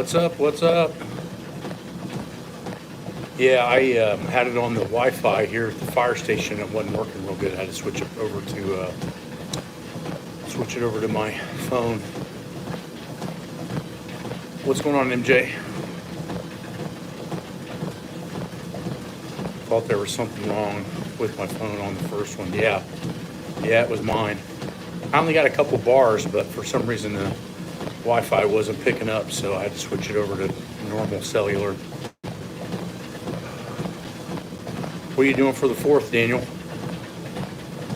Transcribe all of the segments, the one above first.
What's up? What's up? Yeah, I had it on the Wi-Fi here at the fire station. It wasn't working real good. I had to switch it over to my phone. What's going on, MJ? Thought there was something wrong with my phone on the first one. Yeah, it was mine. I only got a couple bars, but for some reason the Wi-Fi wasn't picking up, so I had to switch it over to normal cellular. What are you doing for the 4th, Daniel?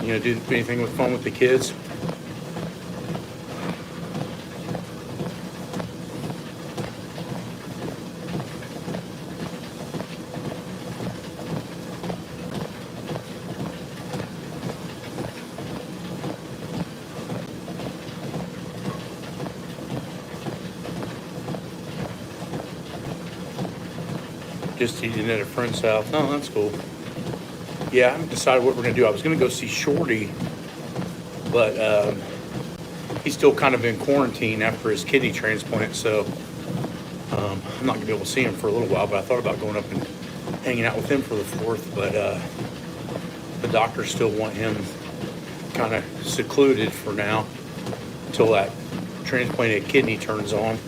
You gonna do anything with fun with the kids? Just eating at a friend's house. Oh, that's cool. Yeah, I haven't decided what we're going to do. I was going to go see Shorty, but he's still kind of in quarantine after his kidney transplant, so I'm not going to be able to see him for a little while, but I thought about going up and hanging out with him for the 4th, but the doctors still want him kind of secluded for now until that transplanted kidney turns on.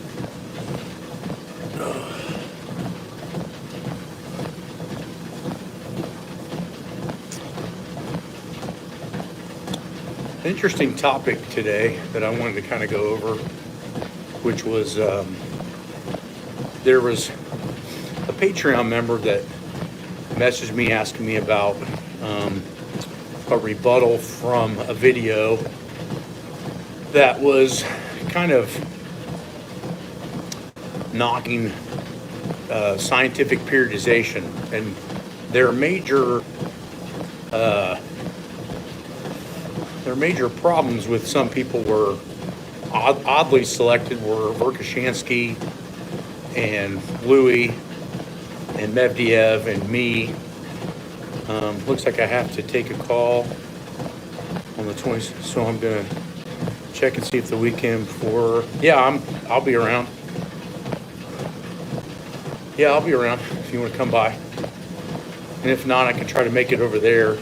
Interesting topic today that I wanted to kind of go over, which was there was a Patreon member that messaged me asking me about a rebuttal from a video that was kind of knocking scientific periodization, and their major problems with some people were oddly selected were Verkhoshansky and Louis and Medvedev and me. Looks like I have to take a call on the 20th, so I'm gonna check and see if the weekend before. Yeah, I'll be around. Yeah, I'll be around if you want to come by, and if not, I can try to make it over there.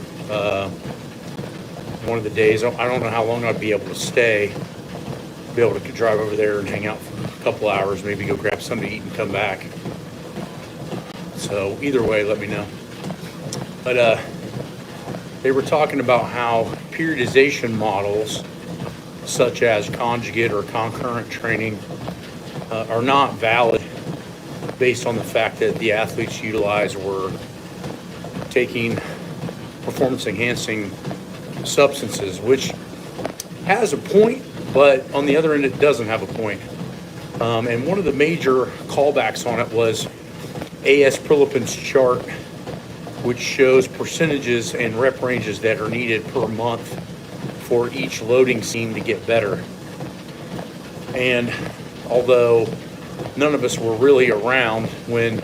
One of the days. I don't know how long I'd be able to stay. Be able to drive over there and hang out for a couple hours, maybe go grab something to eat and come back. So either way, let me know. But they were talking about how periodization models, such as conjugate or concurrent training, are not valid based on the fact that the athletes utilized were taking performance-enhancing substances, which has a point, but on the other end it doesn't have a point. And one of the major callbacks on it was A.S. Prilipin's chart, which shows percentages and rep ranges that are needed per month for each loading scheme to get better. And although none of us were really around when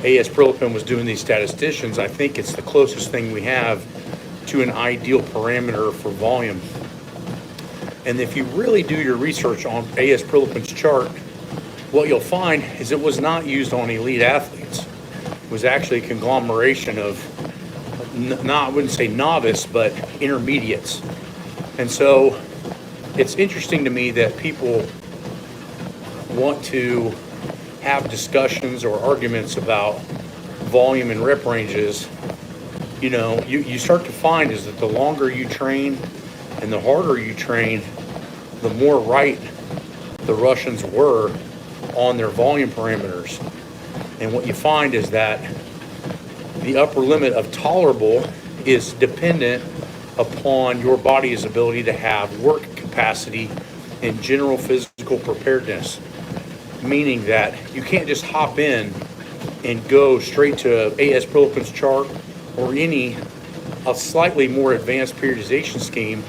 A.S. Prilipin was doing these statisticians, I think it's the closest thing we have to an ideal parameter for volume. And if you really do your research on A.S. Prilipin's chart, what you'll find is it was not used on elite athletes. It was actually a conglomeration of, I wouldn't say novice, but intermediates. And so it's interesting to me that people want to have discussions or arguments about volume and rep ranges. You know, you start to find is that the longer you train and the harder you train, the more right the Russians were on their volume parameters. And what you find is that the upper limit of tolerable is dependent upon your body's ability to have work capacity and general physical preparedness, meaning that you can't just hop in and go straight to A.S. Prilipin's chart or a slightly more advanced periodization scheme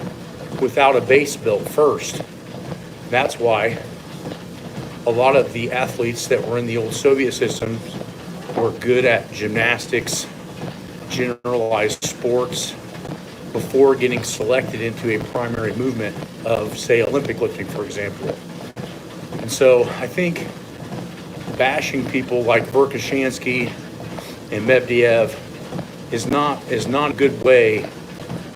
without a base built first. That's why a lot of the athletes that were in the old Soviet system were good at gymnastics, generalized sports, before getting selected into a primary movement of, say, Olympic lifting, for example. And so I think bashing people like Verkhoshansky and Medvedev is not a good way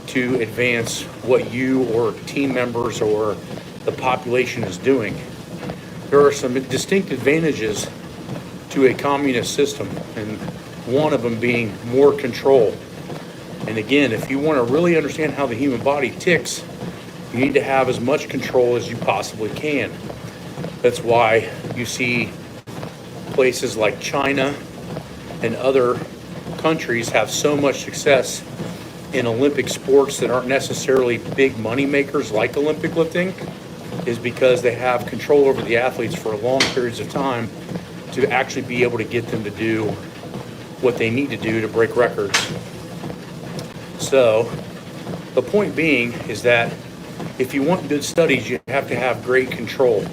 to advance what you or team members or the population is doing. There are some distinct advantages to a communist system, and one of them being more control. And again, if you want to really understand how the human body ticks, you need to have as much control as you possibly can. That's why you see places like China and other countries have so much success in Olympic sports that aren't necessarily big money makers like Olympic lifting, is because they have control over the athletes for long periods of time to actually be able to get them to do what they need to do to break records. So the point being is that if you want good studies, you have to have great control.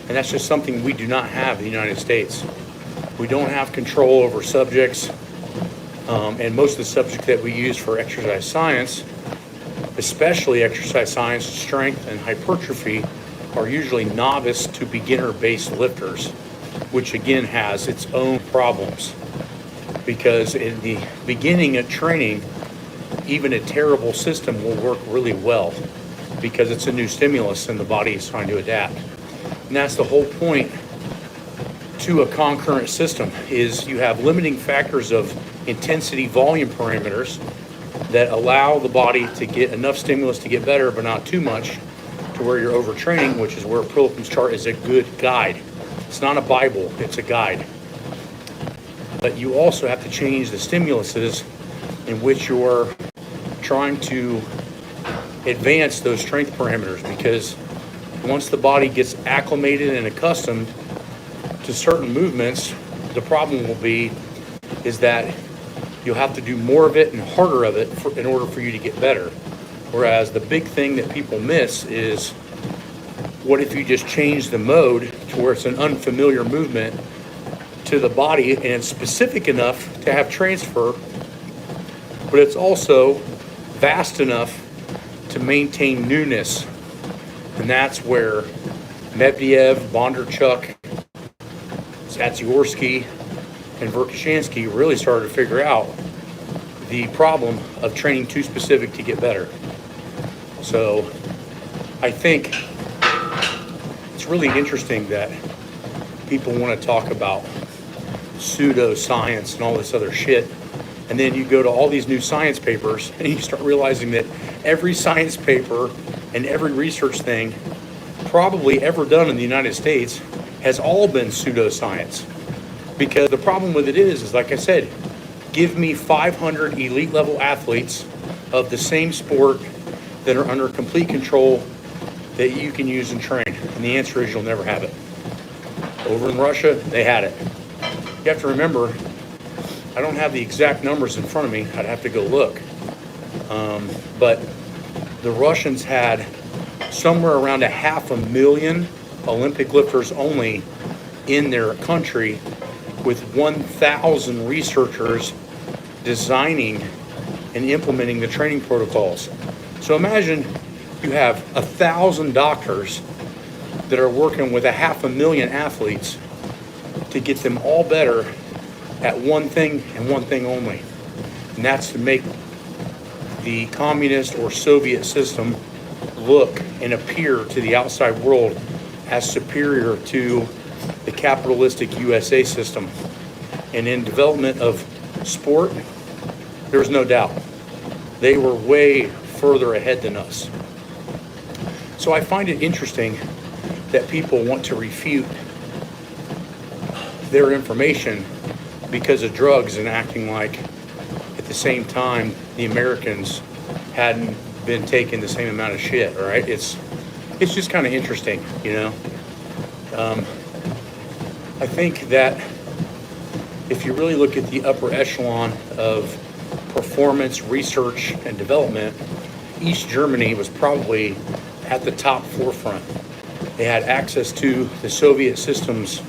And that's just something we do not have in the United States. We don't have control over subjects. And most of the subjects that we use for exercise science, especially exercise science, strength, and hypertrophy, are usually novice to beginner-based lifters, which again has its own problems. Because in the beginning of training, even a terrible system will work really well because it's a new stimulus and the body is trying to adapt. And that's the whole point to a concurrent system, is you have limiting factors of intensity volume parameters that allow the body to get enough stimulus to get better, but not too much to where you're overtraining, which is where Prilepin's chart is a good guide. It's not a Bible, it's a guide. But you also have to change the stimuluses in which you're trying to advance those strength parameters, because once the body gets acclimated and accustomed to certain movements, the problem will be is that you'll have to do more of it and harder of it in order for you to get better. Whereas the big thing that people miss is, what if you just change the mode to where it's an unfamiliar movement to the body and it's specific enough to have transfer, but it's also vast enough to maintain newness. And that's where Medvedev, Bondarchuk, Zatsiorsky, and Verkhoshansky really started to figure out the problem of training too specific to get better. So I think it's really interesting that people want to talk about pseudoscience and all this other shit. And then you go to all these new science papers and you start realizing that every science paper and every research thing probably ever done in the United States has all been pseudoscience. Because the problem with it is like I said, give me 500 elite level athletes of the same sport that are under complete control that you can use and train. And the answer is you'll never have it. Over in Russia, they had it. You have to remember, I don't have the exact numbers in front of me. I'd have to go look. But the Russians had somewhere around 500,000 Olympic lifters only in their country, with 1,000 researchers designing and implementing the training protocols. So imagine you have 1,000 doctors that are working with 500,000 athletes to get them all better at one thing and one thing only. And that's to make the communist or Soviet system look and appear to the outside world as superior to the capitalistic USA system. And in development of sport, there's no doubt they were way further ahead than us. So I find it interesting that people want to refute their information because of drugs and acting like at the same time the Americans hadn't been taking the same amount of shit, all right? It's just kind of interesting, you know? I think that if you really look at the upper echelon of performance, research, and development, East Germany was probably at the top forefront. They had access to the Soviet system's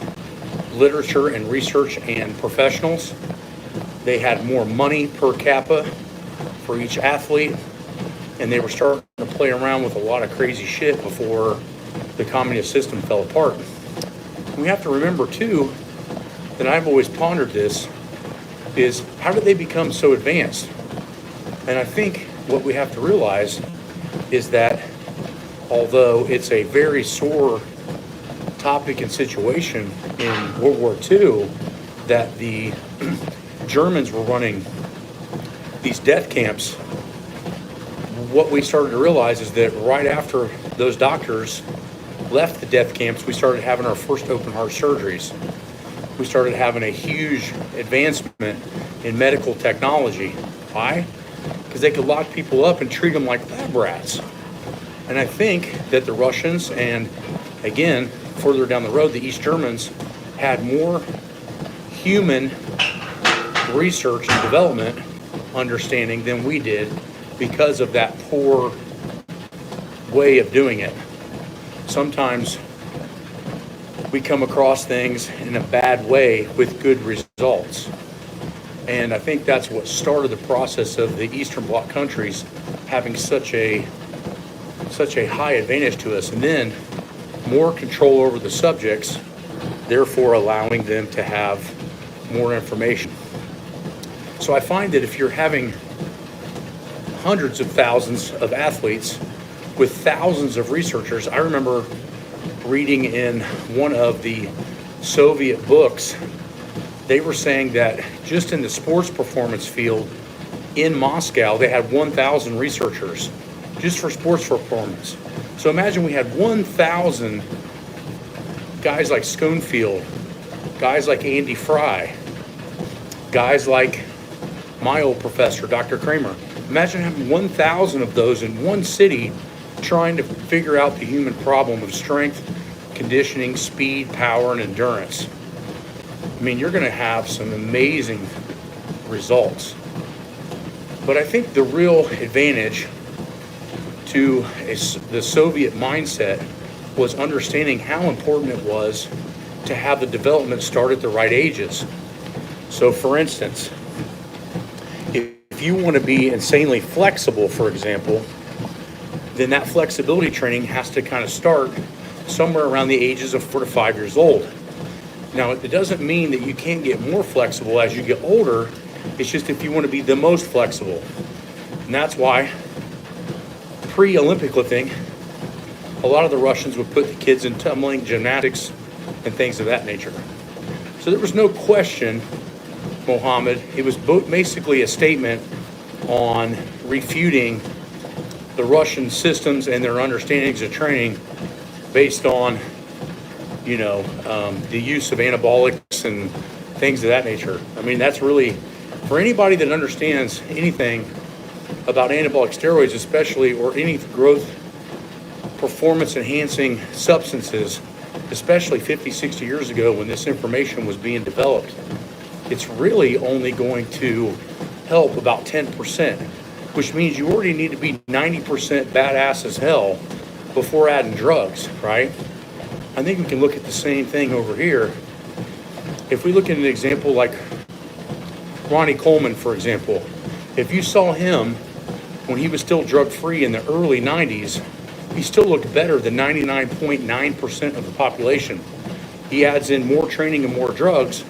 literature and research and professionals. They had more money per capita for each athlete, and they were starting to play around with a lot of crazy shit before the communist system fell apart. We have to remember too then I've always pondered this is, how did they become so advanced? And I think what we have to realize is that although it's a very sore topic and situation in World War II, that the Germans were running these death camps, what we started to realize is that right after those doctors left the death camps, we started having our first open heart surgeries. We started having a huge advancement in medical technology. Why? Because they could lock people up and treat them like lab rats. And I think that the Russians, and again, further down the road, the East Germans, had more human research and development understanding than we did because of that poor way of doing it. Sometimes we come across things in a bad way with good results. And I think that's what started the process of the Eastern Bloc countries having such a high advantage to us, and then more control over the subjects, therefore allowing them to have more information. So I find that if you're having hundreds of thousands of athletes with thousands of researchers, I remember reading in one of the Soviet books, they were saying that just in the sports performance field in Moscow, they had 1,000 researchers just for sports performance. So imagine we had 1,000 guys like Schoenfield, guys like Andy Fry, guys like my old professor, Dr. Kramer. Imagine having 1,000 of those in one city trying to figure out the human problem of strength, conditioning, speed, power, and endurance. I mean, you're going to have some amazing results. But I think the real advantage to the Soviet mindset was understanding how important it was to have the development start at the right ages. So for instance, if you want to be insanely flexible, for example, then that flexibility training has to kind of start somewhere around the ages of 4 to 5 years old. Now, it doesn't mean that you can't get more flexible as you get older. It's just if you want to be the most flexible. And that's why pre-Olympic lifting, a lot of the Russians would put the kids in tumbling, gymnastics, and things of that nature. So there was no question, Mohammed. It was basically a statement on refuting the Russian systems and their understandings of training based on, the use of anabolics and things of that nature. I mean, that's really, for anybody that understands anything about anabolic steroids especially, or any growth performance enhancing substances, especially 50, 60 years ago when this information was being developed, it's really only going to help about 10%, which means you already need to be 90% badass as hell before adding drugs, right? I think we can look at the same thing over here. If we look at an example like Ronnie Coleman, for example, if you saw him when he was still drug-free in the early 90s, he still looked better than 99.9% of the population. He adds in more training and more drugs,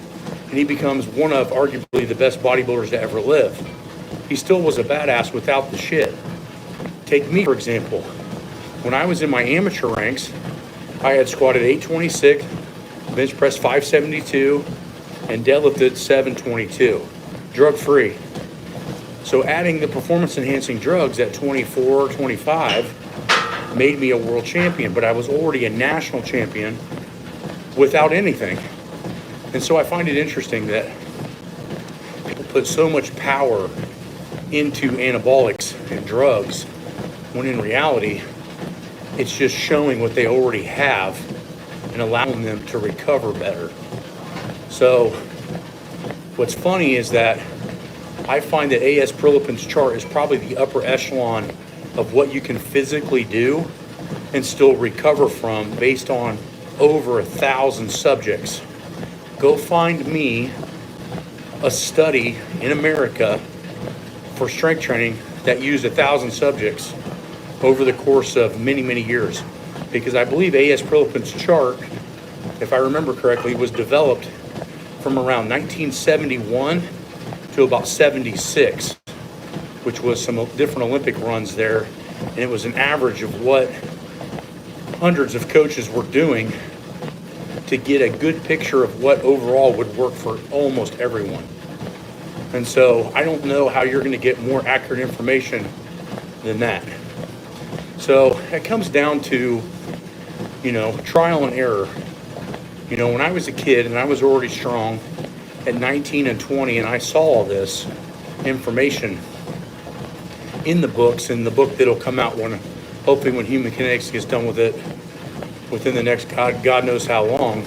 and he becomes one of arguably the best bodybuilders to ever live. He still was a badass without the shit. Take me, for example. When I was in my amateur ranks, I had squatted 826, bench pressed 572, and deadlifted 722, drug-free. So adding the performance-enhancing drugs at 24, 25 made me a world champion, but I was already a national champion without anything. And so I find it interesting that people put so much power into anabolics and drugs, when in reality, it's just showing what they already have and allowing them to recover better. So what's funny is that I find that A.S. Prilipin's chart is probably the upper echelon of what you can physically do and still recover from based on over 1,000 subjects. Go find me a study in America for strength training that used 1,000 subjects over the course of many, many years. Because I believe A.S. Prilipin's chart, if I remember correctly, was developed from around 1971 to about 76, which was some different Olympic runs there. And it was an average of what hundreds of coaches were doing to get a good picture of what overall would work for almost everyone. And so I don't know how you're going to get more accurate information than that. So it comes down to, trial and error. When I was a kid and I was already strong at 19 and 20, and I saw all this information in the books, in the book that'll come out hopefully when Human Kinetics gets done with it within the next God knows how long,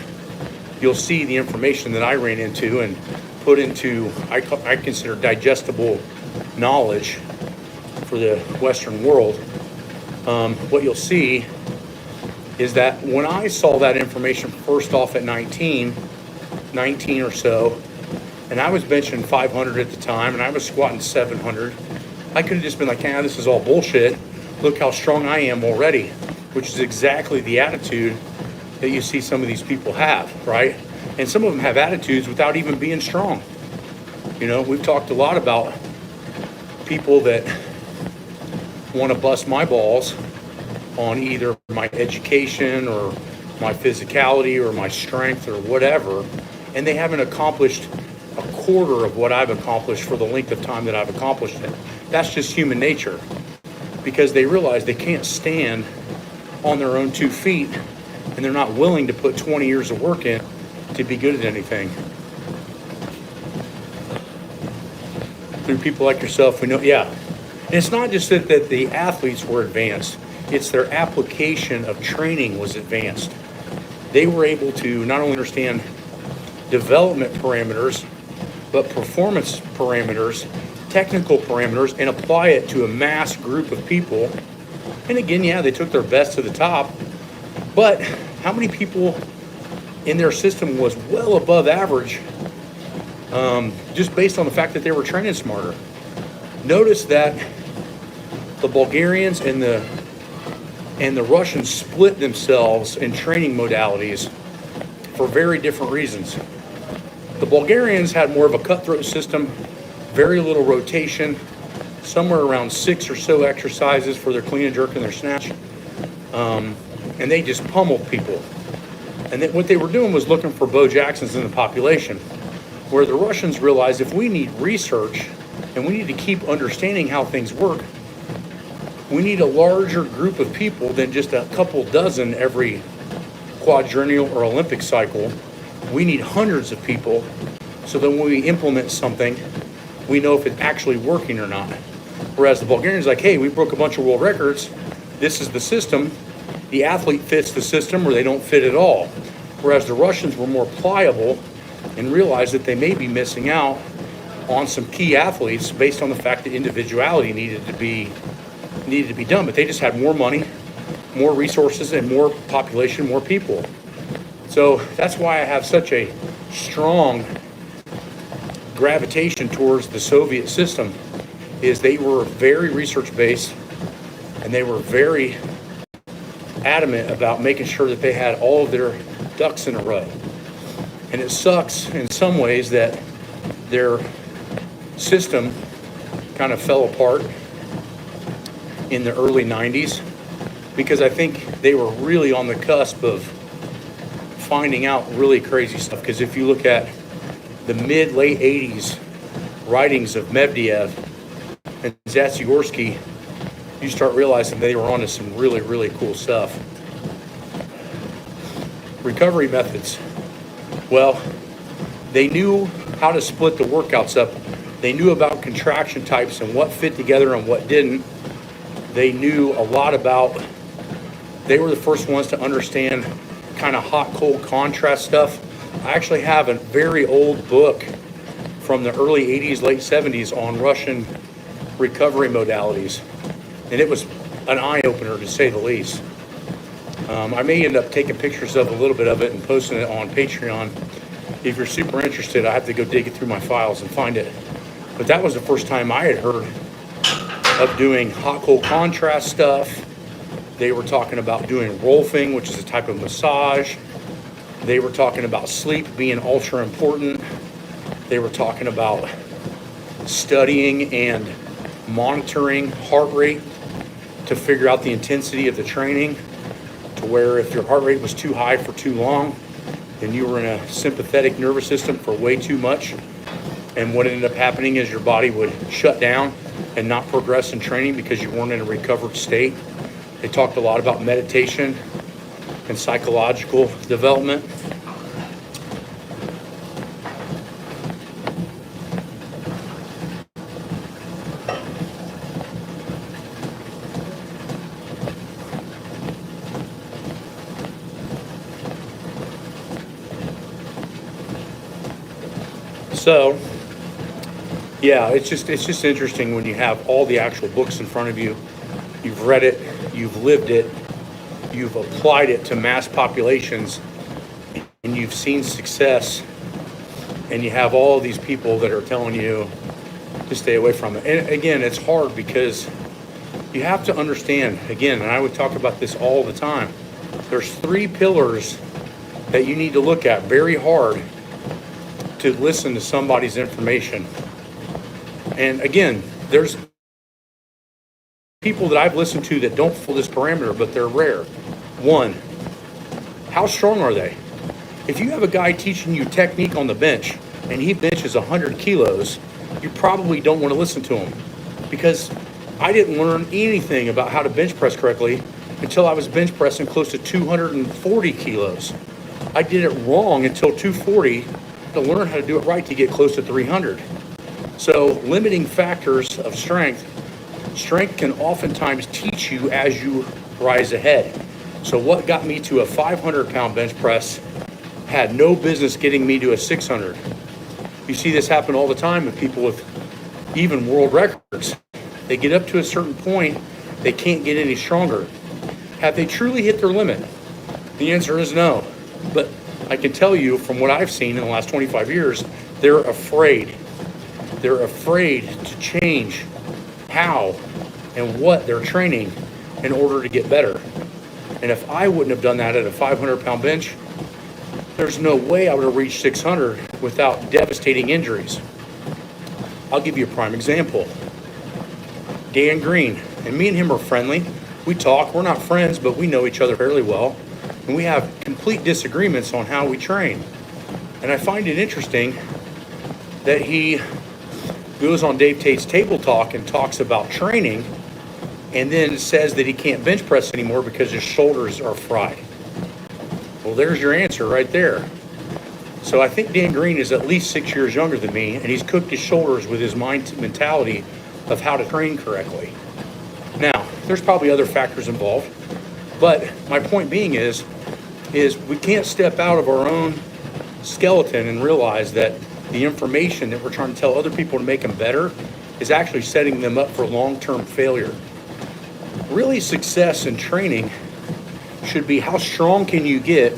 you'll see the information that I ran into and put into, I consider digestible knowledge for the Western world. What you'll see is that when I saw that information first off at 19 or so, and I was benching 500 at the time, and I was squatting 700, I could have just been like, this is all bullshit. Look how strong I am already, which is exactly the attitude that you see some of these people have, right? And some of them have attitudes without even being strong. We've talked a lot about people that want to bust my balls on either my education or my physicality or my strength or whatever, and they haven't accomplished a quarter of what I've accomplished for the length of time that I've accomplished it. That's just human nature, because they realize they can't stand on their own 2 feet, and they're not willing to put 20 years of work in to be good at anything. Through people like yourself, we know, And it's not just that the athletes were advanced, it's their application of training was advanced. They were able to not only understand development parameters, but performance parameters, technical parameters, and apply it to a mass group of people. And again, they took their best to the top, but how many people in their system was well above average, just based on the fact that they were training smarter? Notice that the Bulgarians and the Russians split themselves in training modalities for very different reasons. The Bulgarians had more of a cutthroat system, very little rotation, somewhere around 6 or so exercises for their clean and jerk and their snatch. And they just pummeled people. And what they were doing was looking for Bo Jacksons in the population, where the Russians realized if we need research and we need to keep understanding how things work, we need a larger group of people than just a couple dozen every quadrennial or Olympic cycle. We need hundreds of people, so that when we implement something, we know if it's actually working or not. Whereas the Bulgarians like, hey, we broke a bunch of world records. This is the system. The athlete fits the system or they don't fit at all. Whereas the Russians were more pliable and realized that they may be missing out on some key athletes based on the fact that individuality needed to be done. But they just had more money, more resources, and more population, more people. So that's why I have such a strong gravitation towards the Soviet system, is they were very research-based, and they were very adamant about making sure that they had all of their ducks in a row. And it sucks in some ways that their system kind of fell apart in the early 90s, because I think they were really on the cusp of finding out really crazy stuff. Because if you look at the mid-late 80s writings of Medvedev and Zatsiorsky, you start realizing they were onto some really, really cool stuff. Recovery methods. Well, they knew how to split the workouts up. They knew about contraction types and what fit together and what didn't. They knew a lot about, they were the first ones to understand kind of hot-cold contrast stuff. I actually have a very old book from the early 80s, late 70s on Russian recovery modalities. And it was an eye-opener, to say the least. I may end up taking pictures of a little bit of it and posting it on Patreon. If you're super interested, I have to go dig it through my files and find it. But that was the first time I had heard of doing hot-cold contrast stuff. They were talking about doing rolfing, which is a type of massage. They were talking about sleep being ultra important. They were talking about studying and monitoring heart rate to figure out the intensity of the training, to where if your heart rate was too high for too long, then you were in a sympathetic nervous system for way too much. And what ended up happening is your body would shut down and not progress in training because you weren't in a recovered state. They talked a lot about meditation and psychological development. So, yeah, it's just interesting when you have all the actual books in front of you. You've read it, you've lived it, you've applied it to mass populations, and you've seen success, and you have all these people that are telling you to stay away from it. And again, it's hard because you have to understand, again, and I would talk about this all the time, there's 3 pillars that you need to look at very hard to listen to somebody's information. And again, there's people that I've listened to that don't fill this parameter, but they're rare. 1, how strong are they? If you have a guy teaching you technique on the bench and he benches 100 kilos, you probably don't want to listen to him, because I didn't learn anything about how to bench press correctly until I was bench pressing close to 240 kilos. I did it wrong until 240 to learn how to do it right to get close to 300. So limiting factors of strength can oftentimes teach you as you rise ahead. So what got me to a 500-pound bench press had no business getting me to a 600. You see this happen all the time with people with even world records. They get up to a certain point, they can't get any stronger. Have they truly hit their limit? The answer is no. But I can tell you from what I've seen in the last 25 years, they're afraid. They're afraid to change how and what they're training in order to get better. And if I wouldn't have done that at a 500-pound bench, there's no way I would have reached 600 without devastating injuries. I'll give you a prime example. Dan Green, and me and him are friendly. We talk, we're not friends, but we know each other fairly well. And we have complete disagreements on how we train. And I find it interesting that he goes on Dave Tate's Table Talk and talks about training, and then says that he can't bench press anymore because his shoulders are fried. Well, there's your answer right there. So I think Dan Green is at least 6 years younger than me, and he's cooked his shoulders with his mentality of how to train correctly. Now, there's probably other factors involved, but my point being is we can't step out of our own skeleton and realize that the information that we're trying to tell other people to make them better is actually setting them up for long-term failure. Really, success in training should be how strong can you get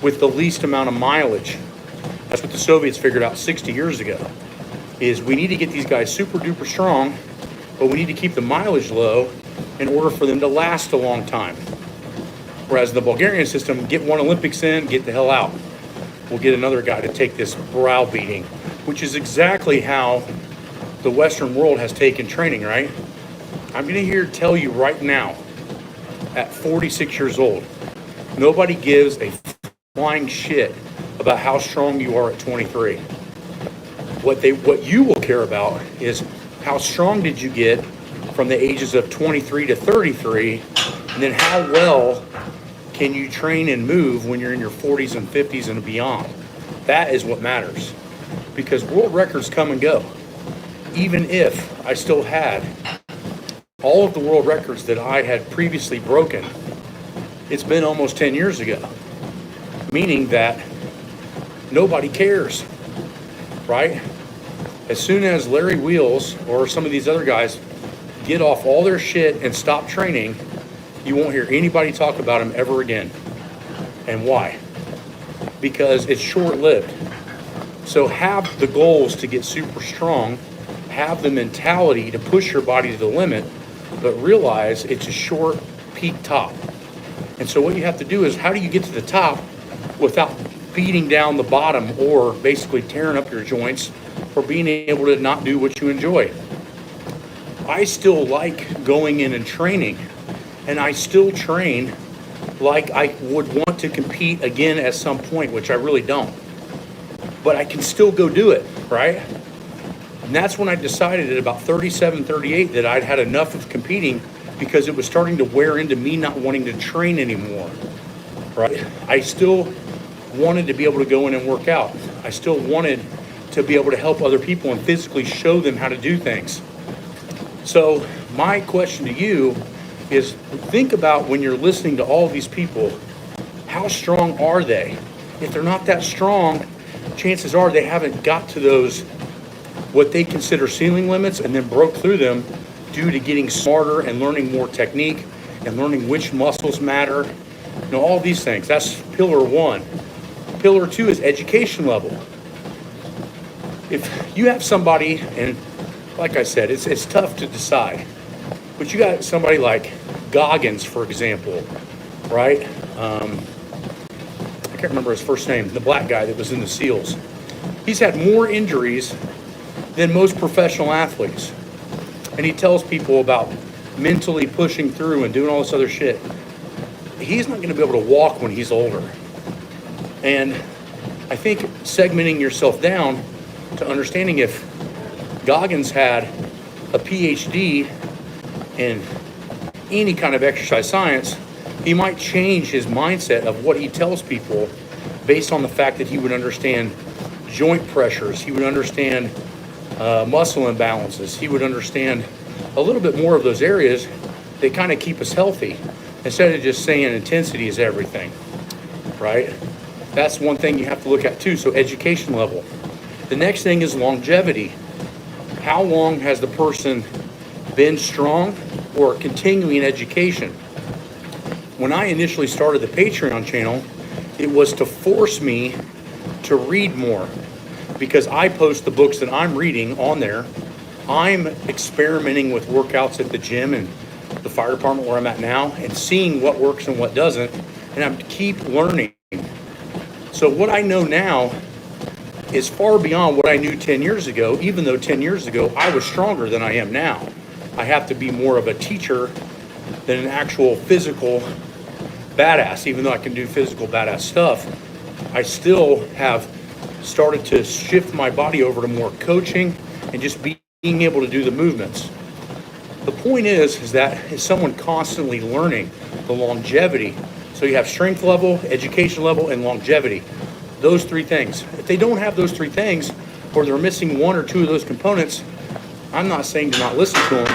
with the least amount of mileage. That's what the Soviets figured out 60 years ago, is we need to get these guys super duper strong, but we need to keep the mileage low in order for them to last a long time. Whereas the Bulgarian system, get one Olympics in, get the hell out. We'll get another guy to take this browbeating, which is exactly how the Western world has taken training, right? I'm going to tell you right now, at 46 years old, nobody gives a flying shit about how strong you are at 23. What you will care about is how strong did you get from the ages of 23 to 33, and then how well can you train and move when you're in your 40s and 50s and beyond. That is what matters, because world records come and go. Even if I still had all of the world records that I had previously broken, it's been almost 10 years ago, meaning that nobody cares, right? As soon as Larry Wheels or some of these other guys get off all their shit and stop training, you won't hear anybody talk about them ever again. And why? Because it's short-lived. So have the goals to get super strong, have the mentality to push your body to the limit, but realize it's a short peak top. And so what you have to do is, how do you get to the top without beating down the bottom or basically tearing up your joints or being able to not do what you enjoy. I still like going in and training, and I still train like I would want to compete again at some point, which I really don't. But I can still go do it, right? And that's when I decided at about 37, 38 that I'd had enough of competing because it was starting to wear into me not wanting to train anymore, right? I still wanted to be able to go in and work out. I still wanted to be able to help other people and physically show them how to do things. So my question to you is, think about when you're listening to all these people, how strong are they? If they're not that strong, chances are they haven't got to those, what they consider ceiling limits, and then broke through them due to getting smarter and learning more technique and learning which muscles matter. You know, all these things. That's pillar one. Pillar two is education level. If you have somebody, and like I said, it's tough to decide, but you got somebody like Goggins, for example, right? I can't remember his first name, the black guy that was in the SEALs. He's had more injuries than most professional athletes. And he tells people about mentally pushing through and doing all this other shit. He's not going to be able to walk when he's older. And I think segmenting yourself down to understanding if Goggins had a PhD in any kind of exercise science, he might change his mindset of what he tells people based on the fact that he would understand joint pressures, he would understand muscle imbalances, he would understand a little bit more of those areas that kind of keep us healthy instead of just saying intensity is everything, right? That's one thing you have to look at too. So education level. The next thing is longevity. How long has the person been strong or continuing education? When I initially started the Patreon channel, it was to force me to read more because I post the books that I'm reading on there. I'm experimenting with workouts at the gym and the fire department where I'm at now and seeing what works and what doesn't, and I keep learning. So what I know now is far beyond what I knew 10 years ago, even though 10 years ago I was stronger than I am now. I have to be more of a teacher than an actual physical badass. Even though I can do physical badass stuff, I still have started to shift my body over to more coaching and just being able to do the movements. The point is that is someone constantly learning the longevity. So you have strength level, education level, and longevity. Those three things. If they don't have those three things, or they're missing one or two of those components, I'm not saying to not listen to them.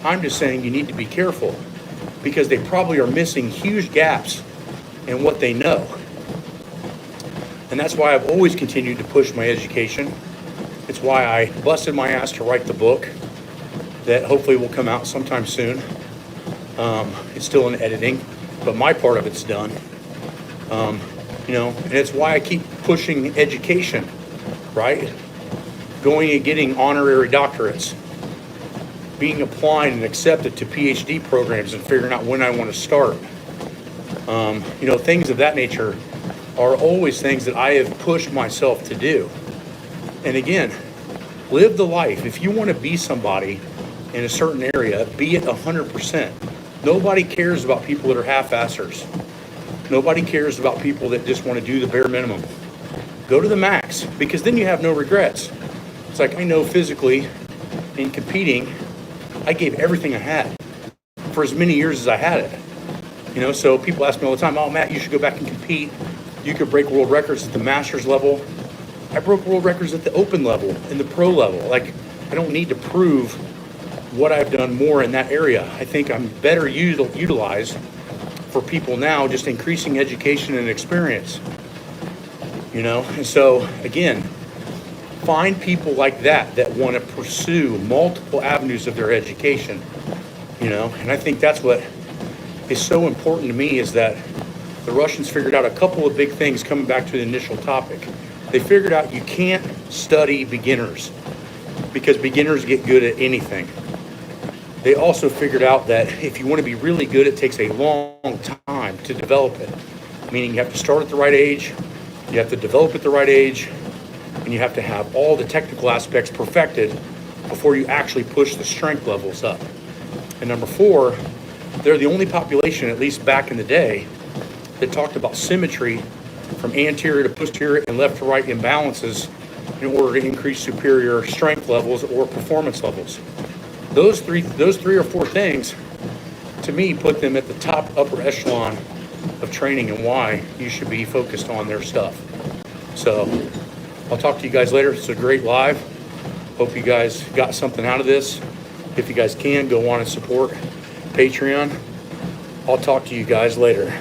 I'm just saying you need to be careful because they probably are missing huge gaps in what they know. And that's why I've always continued to push my education. It's why I busted my ass to write the book that hopefully will come out sometime soon. It's still in editing, but my part of it's done. And it's why I keep pushing education, right? Going and getting honorary doctorates, being applied and accepted to PhD programs and figuring out when I want to start. Things of that nature are always things that I have pushed myself to do. And again, live the life. If you want to be somebody in a certain area, be it 100%. Nobody cares about people that are half-assers. Nobody cares about people that just want to do the bare minimum. Go to the max, because then you have no regrets. It's like I know physically in competing, I gave everything I had for as many years as I had it. So people ask me all the time, oh, Matt, you should go back and compete. You could break world records at the master's level. I broke world records at the open level and the pro level. Like, I don't need to prove what I've done more in that area. I think I'm better utilized for people now, just increasing education and experience. And so again, find people like that want to pursue multiple avenues of their education. And I think that's what is so important to me, is that the Russians figured out a couple of big things coming back to the initial topic. They figured out you can't study beginners because beginners get good at anything. They also figured out that if you want to be really good, it takes a long time to develop it. Meaning you have to start at the right age, You have to develop at the right age, and you have to have all the technical aspects perfected before you actually push the strength levels up. And number 4, they're the only population, at least back in the day, that talked about symmetry from anterior to posterior and left to right imbalances in order to increase superior strength levels or performance levels. Those three or four things, to me, put them at the top upper echelon of training and why you should be focused on their stuff. So I'll talk to you guys later. It's a great live. Hope you guys got something out of this. If you guys can, go on and support Patreon. I'll talk to you guys later.